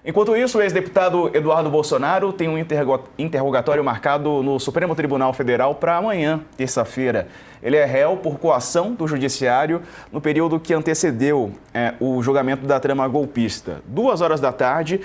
Enquanto isso, o ex-deputado Eduardo Bolsonaro tem um interrogatório marcado no Supremo Tribunal Federal para amanhã, terça-feira. Ele é réu por coação do Judiciário no período que antecedeu o julgamento da trama golpista. 2 horas da tarde,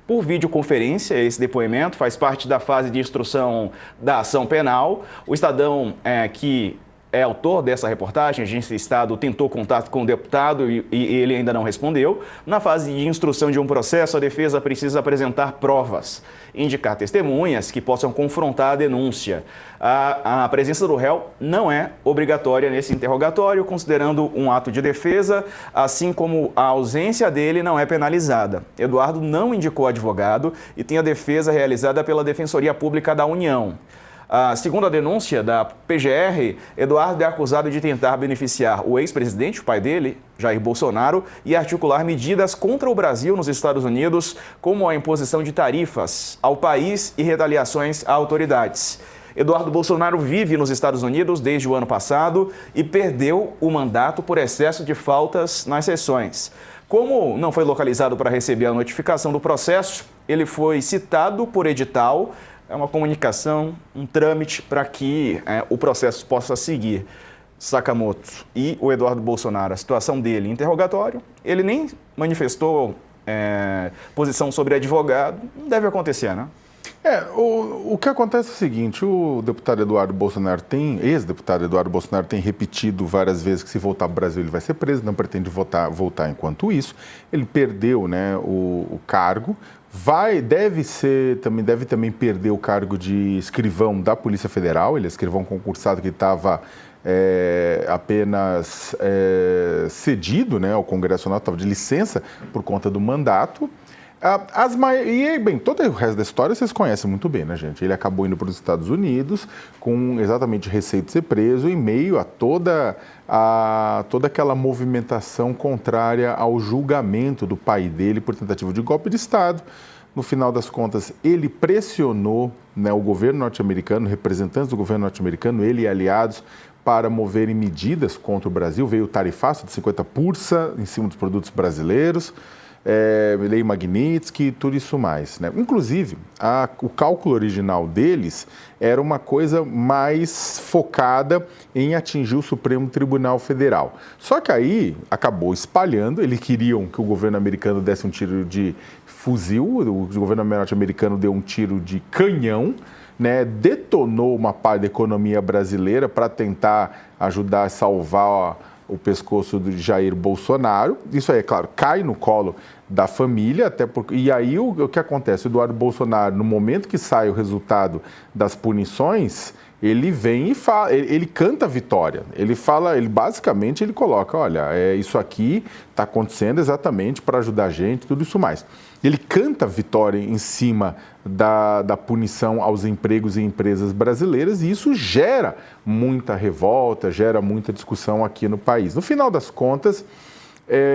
por videoconferência, esse depoimento faz parte da fase de instrução da ação penal. O Estadão, que é autor dessa reportagem, a Agência Estado tentou contato com o deputado e ele ainda não respondeu. Na fase de instrução de um processo, a defesa precisa apresentar provas, indicar testemunhas que possam confrontar a denúncia. A presença do réu não é obrigatória nesse interrogatório, considerando um ato de defesa, assim como a ausência dele não é penalizada. Eduardo não indicou advogado e tem a defesa realizada pela Defensoria Pública da União. Segundo a denúncia da PGR, Eduardo é acusado de tentar beneficiar o ex-presidente, o pai dele, Jair Bolsonaro, e articular medidas contra o Brasil nos Estados Unidos, como a imposição de tarifas ao país e retaliações a autoridades. Eduardo Bolsonaro vive nos Estados Unidos desde o ano passado e perdeu o mandato por excesso de faltas nas sessões. Como não foi localizado para receber a notificação do processo, ele foi citado por edital. É uma comunicação, um trâmite para que o processo possa seguir. Sakamoto e o Eduardo Bolsonaro, a situação dele, interrogatório, ele nem manifestou posição sobre advogado, não deve acontecer, né? O que acontece é o seguinte, o deputado Eduardo Bolsonaro ex-deputado Eduardo Bolsonaro tem repetido várias vezes que se voltar para o Brasil ele vai ser preso, não pretende voltar enquanto isso. Ele perdeu, né, o cargo, deve também perder o cargo de escrivão da Polícia Federal, ele é escrivão concursado que estava apenas cedido, né, ao Congresso Nacional, estava de licença por conta do mandato. Todo o resto da história vocês conhecem muito bem, né, gente? Ele acabou indo para os Estados Unidos com exatamente receio de ser preso em meio a toda aquela movimentação contrária ao julgamento do pai dele por tentativa de golpe de Estado. No final das contas, ele pressionou, né, o governo norte-americano, representantes do governo norte-americano, ele e aliados, para moverem medidas contra o Brasil. Veio o tarifaço de 50% em cima dos produtos brasileiros, lei Magnitsky, tudo isso mais, né? Inclusive, o cálculo original deles era uma coisa mais focada em atingir o Supremo Tribunal Federal. Só que aí acabou espalhando, eles queriam que o governo americano desse um tiro de fuzil, o governo norte-americano deu um tiro de canhão, né, detonou uma parte da economia brasileira para tentar ajudar a salvar o pescoço do Jair Bolsonaro. Isso aí, é claro, cai no colo da família, e aí o que acontece? O Eduardo Bolsonaro, no momento que sai o resultado das punições, ele vem e fala, ele canta a vitória. Ele basicamente coloca, olha, isso aqui está acontecendo exatamente para ajudar a gente, tudo isso mais. Ele canta a vitória em cima da punição aos empregos e empresas brasileiras, e isso gera muita revolta, gera muita discussão aqui no país. No final das contas,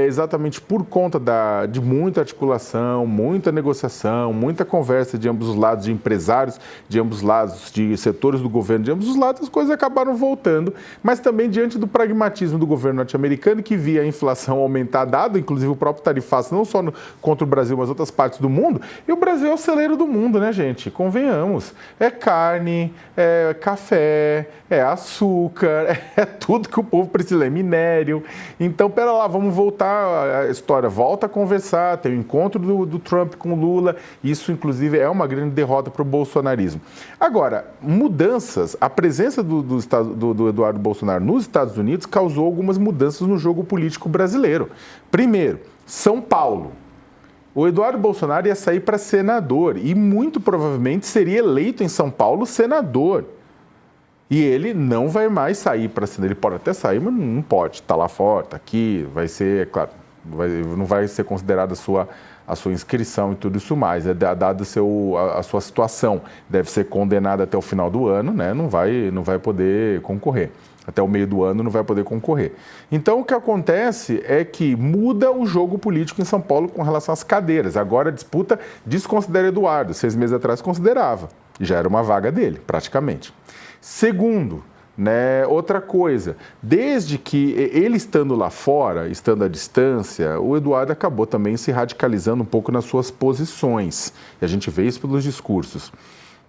exatamente por conta de muita articulação, muita negociação, muita conversa de ambos os lados, de empresários, de ambos os lados, de setores do governo, de ambos os lados, as coisas acabaram voltando, mas também diante do pragmatismo do governo norte-americano, que via a inflação aumentar, dado inclusive o próprio tarifaço, não só contra o Brasil, mas outras partes do mundo. E o Brasil é o celeiro do mundo, né, gente? Convenhamos. É carne, é café, é açúcar, é tudo que o povo precisa, é minério. Então, pera lá, vamos voltar a história, volta a conversar, tem o encontro do Trump com o Lula, isso inclusive é uma grande derrota para o bolsonarismo. Agora, mudanças, a presença do Eduardo Bolsonaro nos Estados Unidos causou algumas mudanças no jogo político brasileiro. Primeiro, São Paulo. O Eduardo Bolsonaro ia sair para senador e muito provavelmente seria eleito em São Paulo senador. E ele não vai mais sair para senador. Ele pode até sair, mas não pode. Está lá fora, está aqui, vai ser, claro, não vai ser considerada a sua inscrição e tudo isso mais. Dada a sua situação, deve ser condenado até o final do ano, né? Não vai poder concorrer. Até o meio do ano não vai poder concorrer. Então, o que acontece é que muda o jogo político em São Paulo com relação às cadeiras. Agora a disputa desconsidera Eduardo. 6 meses atrás considerava. Já era uma vaga dele, praticamente. Segundo, Né? Outra coisa, desde que ele estando lá fora, estando à distância, o Eduardo acabou também se radicalizando um pouco nas suas posições. E a gente vê isso pelos discursos.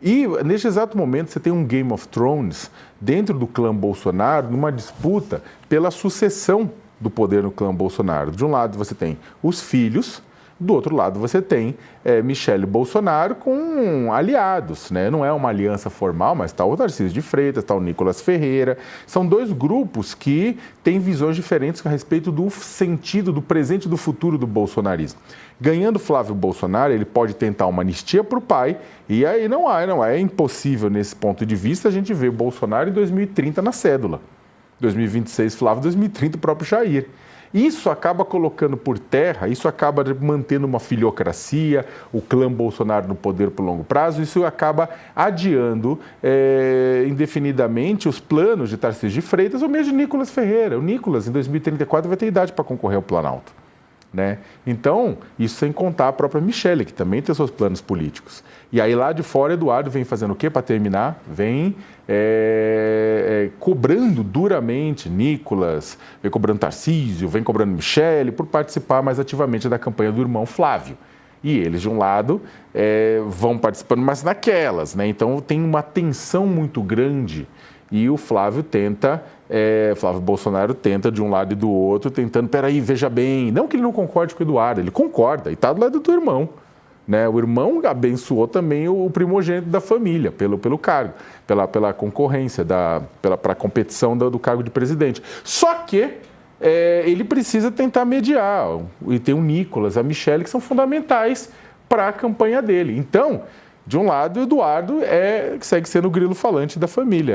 E neste exato momento você tem um Game of Thrones dentro do clã Bolsonaro, numa disputa pela sucessão do poder no clã Bolsonaro. De um lado você tem os filhos, do outro lado você tem Michele Bolsonaro com aliados, né? Não é uma aliança formal, mas está o Tarcísio de Freitas, está o Nicolas Ferreira. São dois grupos que têm visões diferentes a respeito do sentido, do presente e do futuro do bolsonarismo. Ganhando Flávio Bolsonaro, ele pode tentar uma anistia para o pai, e aí não é impossível nesse ponto de vista a gente ver Bolsonaro em 2030 na cédula. 2026 Flávio, 2030 o próprio Jair. Isso acaba colocando por terra, isso acaba mantendo uma filiocracia, o clã Bolsonaro no poder por longo prazo, isso acaba adiando indefinidamente os planos de Tarcísio de Freitas ou mesmo de Nicolas Ferreira. O Nicolas, em 2034, vai ter idade para concorrer ao Planalto. Né? Então, isso sem contar a própria Michele, que também tem seus planos políticos. E aí lá de fora, Eduardo vem fazendo o quê para terminar? Vem cobrando duramente Nicolas, vem cobrando Tarcísio, vem cobrando Michele por participar mais ativamente da campanha do irmão Flávio. E eles, de um lado, vão participando, mas naquelas, né? Então tem uma tensão muito grande e o Flávio Bolsonaro tenta de um lado e do outro, tentando, peraí, veja bem, não que ele não concorde com o Eduardo, ele concorda e está do lado do irmão. Né? O irmão abençoou também o primogênito da família, pelo cargo, pela concorrência, para a competição do cargo de presidente. Só que ele precisa tentar mediar, e tem o Nicolas, a Michele, que são fundamentais para a campanha dele. Então, de um lado, o Eduardo segue sendo o grilo falante da família.